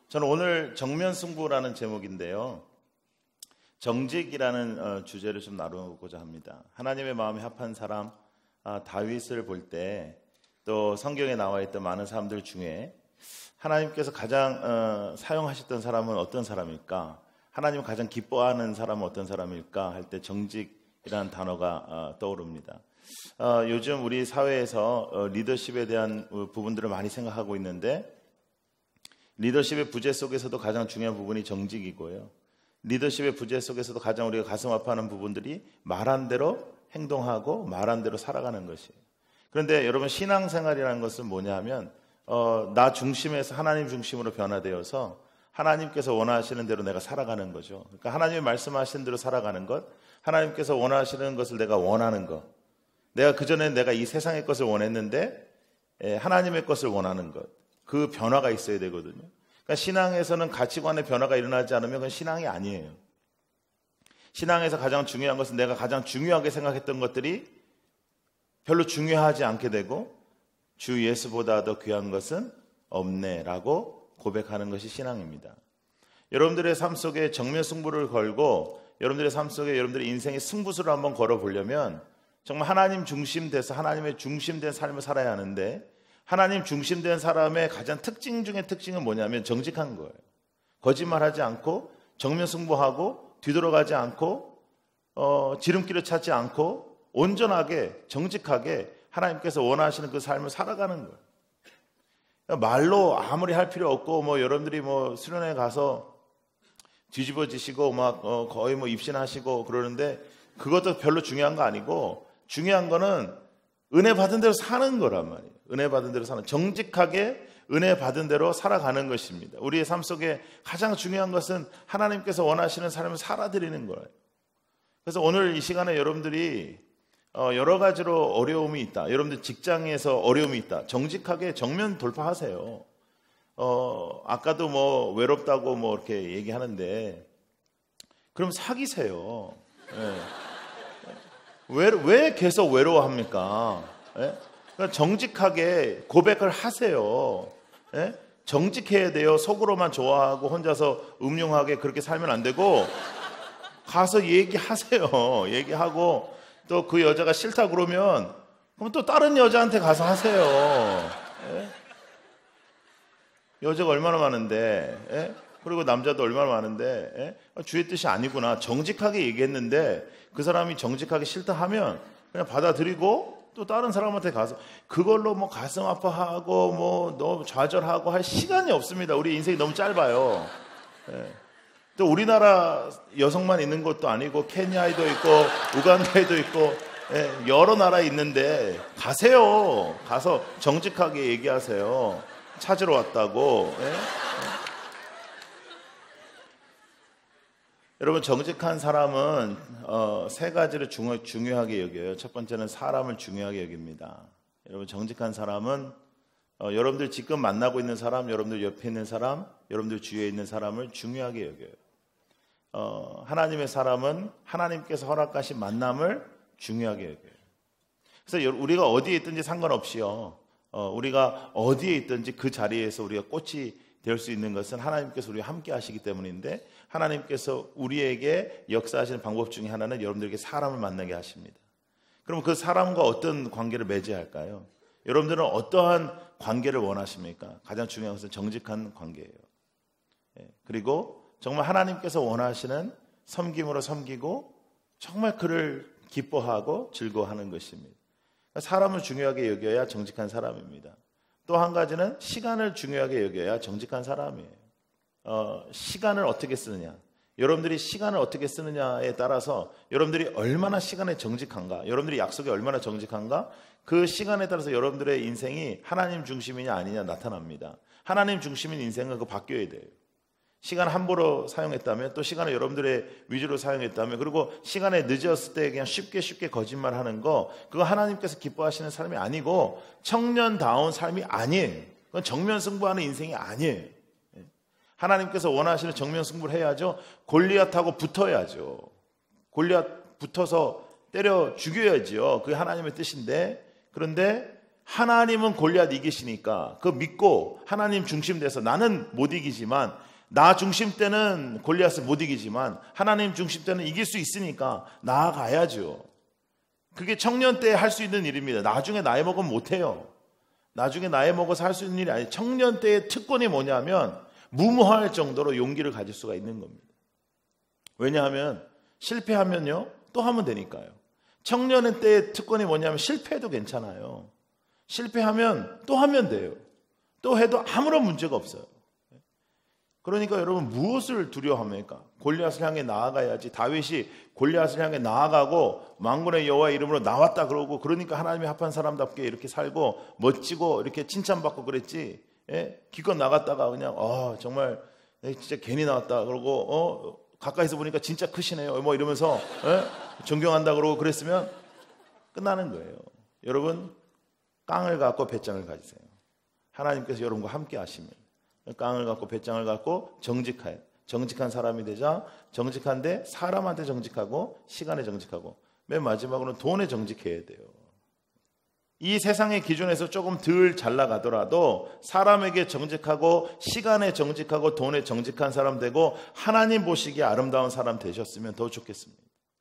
저는 오늘 정면승부라는 제목인데요. 정직이라는 주제를 좀 나누고자 합니다. 하나님의 마음에 합한 사람 다윗을 볼 때 또 성경에 나와 있던 많은 사람들 중에 하나님께서 가장 사용하셨던 사람은 어떤 사람일까? 하나님을 가장 기뻐하는 사람은 어떤 사람일까? 할 때 정직이라는 단어가 떠오릅니다. 요즘 우리 사회에서 리더십에 대한 부분들을 많이 생각하고 있는데 리더십의 부재 속에서도 가장 중요한 부분이 정직이고요. 리더십의 부재 속에서도 가장 우리가 가슴 아파하는 부분들이 말한 대로 행동하고 말한 대로 살아가는 것이에요. 그런데 여러분 신앙생활이라는 것은 뭐냐 하면 나 중심에서 하나님 중심으로 변화되어서 하나님께서 원하시는 대로 내가 살아가는 거죠. 그러니까 하나님이 말씀하신 대로 살아가는 것, 하나님께서 원하시는 것을 내가 원하는 것, 내가 그전에 내가 이 세상의 것을 원했는데 하나님의 것을 원하는 것, 그 변화가 있어야 되거든요. 그러니까 신앙에서는 가치관의 변화가 일어나지 않으면 그건 신앙이 아니에요. 신앙에서 가장 중요한 것은 내가 가장 중요하게 생각했던 것들이 별로 중요하지 않게 되고 주 예수보다 더 귀한 것은 없네라고 고백하는 것이 신앙입니다. 여러분들의 삶 속에 정면승부를 걸고 여러분들의 삶 속에 여러분들의 인생의 승부수를 한번 걸어보려면 정말 하나님 중심돼서 하나님의 중심된 삶을 살아야 하는데 하나님 중심된 사람의 가장 특징 중에 특징은 뭐냐면 정직한 거예요. 거짓말하지 않고 정면승부하고 뒤돌아가지 않고 지름길을 찾지 않고 온전하게 정직하게 하나님께서 원하시는 그 삶을 살아가는 거예요. 말로 아무리 할 필요 없고 여러분들이 수련회 가서 뒤집어지시고 거의 입신하시고 그러는데 그것도 별로 중요한 거 아니고 중요한 거는 은혜 받은 대로 사는 거란 말이에요. 은혜 받은 대로 사는, 정직하게 은혜 받은 대로 살아가는 것입니다. 우리의 삶 속에 가장 중요한 것은 하나님께서 원하시는 삶을 살아드리는 거예요. 그래서 오늘 이 시간에 여러분들이 여러 가지로 어려움이 있다. 여러분들 직장에서 어려움이 있다. 정직하게 정면 돌파하세요. 아까도 외롭다고 이렇게 얘기하는데 그럼 사귀세요. 네. 왜 계속 외로워합니까? 네? 그러니까 정직하게 고백을 하세요. 네? 정직해야 돼요. 속으로만 좋아하고 혼자서 음흉하게 그렇게 살면 안 되고 가서 얘기하세요. 얘기하고 또 그 여자가 싫다 그러면 그럼 또 다른 여자한테 가서 하세요. 예? 여자가 얼마나 많은데, 예? 그리고 남자도 얼마나 많은데, 예? 주의 뜻이 아니구나. 정직하게 얘기했는데 그 사람이 정직하게 싫다 하면 그냥 받아들이고 또 다른 사람한테 가서 그걸로 가슴 아파하고 너무 좌절하고 할 시간이 없습니다. 우리 인생이 너무 짧아요. 예. 또 우리나라 여성만 있는 것도 아니고 케냐에도 있고 우간다에도 있고 여러 나라에 있는데 가세요. 가서 정직하게 얘기하세요. 찾으러 왔다고. 여러분 정직한 사람은 세 가지를 중요하게 여겨요. 첫 번째는 사람을 중요하게 여깁니다. 여러분 정직한 사람은 여러분들 지금 만나고 있는 사람, 여러분들 옆에 있는 사람, 여러분들 주위에 있는 사람을 중요하게 여겨요. 하나님의 사람은 하나님께서 허락하신 만남을 중요하게 여겨요. 그래서 우리가 어디에 있든지 상관없이요. 우리가 어디에 있든지 그 자리에서 우리가 꽃이 될 수 있는 것은 하나님께서 우리와 함께 하시기 때문인데 하나님께서 우리에게 역사하시는 방법 중에 하나는 여러분들에게 사람을 만나게 하십니다. 그럼 그 사람과 어떤 관계를 맺어야 할까요? 여러분들은 어떠한 관계를 원하십니까? 가장 중요한 것은 정직한 관계예요. 그리고 정말 하나님께서 원하시는 섬김으로 섬기고 정말 그를 기뻐하고 즐거워하는 것입니다. 사람을 중요하게 여겨야 정직한 사람입니다. 또 한 가지는 시간을 중요하게 여겨야 정직한 사람이에요. 시간을 어떻게 쓰느냐, 여러분들이 시간을 어떻게 쓰느냐에 따라서 여러분들이 얼마나 시간에 정직한가, 여러분들이 약속에 얼마나 정직한가, 그 시간에 따라서 여러분들의 인생이 하나님 중심이냐 아니냐 나타납니다. 하나님 중심인 인생은 그거 바뀌어야 돼요. 시간 함부로 사용했다면, 또 시간을 여러분들의 위주로 사용했다면, 그리고 시간에 늦었을 때 그냥 쉽게 거짓말하는 거, 그거 하나님께서 기뻐하시는 삶이 아니고 청년다운 삶이 아니에요. 그건 정면승부하는 인생이 아니에요. 하나님께서 원하시는 정면승부를 해야죠. 골리앗하고 붙어야죠. 골리앗 붙어서 때려 죽여야죠. 그게 하나님의 뜻인데, 그런데 하나님은 골리앗 이기시니까 그 믿고 하나님 중심돼서 나는 못 이기지만, 나 중심 때는 골리앗을 못 이기지만 하나님 중심 때는 이길 수 있으니까 나아가야죠. 그게 청년 때 할 수 있는 일입니다. 나중에 나이 먹으면 못해요. 나중에 나이 먹어서 할 수 있는 일이 아니에요. 청년 때의 특권이 뭐냐면 무모할 정도로 용기를 가질 수가 있는 겁니다. 왜냐하면 실패하면요 또 하면 되니까요. 청년 때의 특권이 뭐냐면 실패해도 괜찮아요. 실패하면 또 하면 돼요. 또 해도 아무런 문제가 없어요. 그러니까 여러분, 무엇을 두려워합니까? 골리앗을 향해 나아가야지. 다윗이 골리앗을 향해 나아가고 만군의 여호와의 이름으로 나왔다 그러고, 그러니까 하나님이 합한 사람답게 이렇게 살고 멋지고 이렇게 칭찬받고 그랬지. 기껏 나갔다가 그냥 정말 진짜 괜히 나왔다 그러고 가까이서 보니까 진짜 크시네요 뭐 이러면서 존경한다 그러고 그랬으면 끝나는 거예요. 여러분, 깡을 갖고 배짱을 가지세요. 하나님께서 여러분과 함께 하시면 깡을 갖고 배짱을 갖고 정직한 사람이 되자. 정직한데 사람한테 정직하고 시간에 정직하고 맨 마지막으로는 돈에 정직해야 돼요. 이 세상의 기준에서 조금 덜 잘 나가더라도 사람에게 정직하고 시간에 정직하고 돈에 정직한 사람 되고 하나님 보시기에 아름다운 사람 되셨으면 더 좋겠습니다.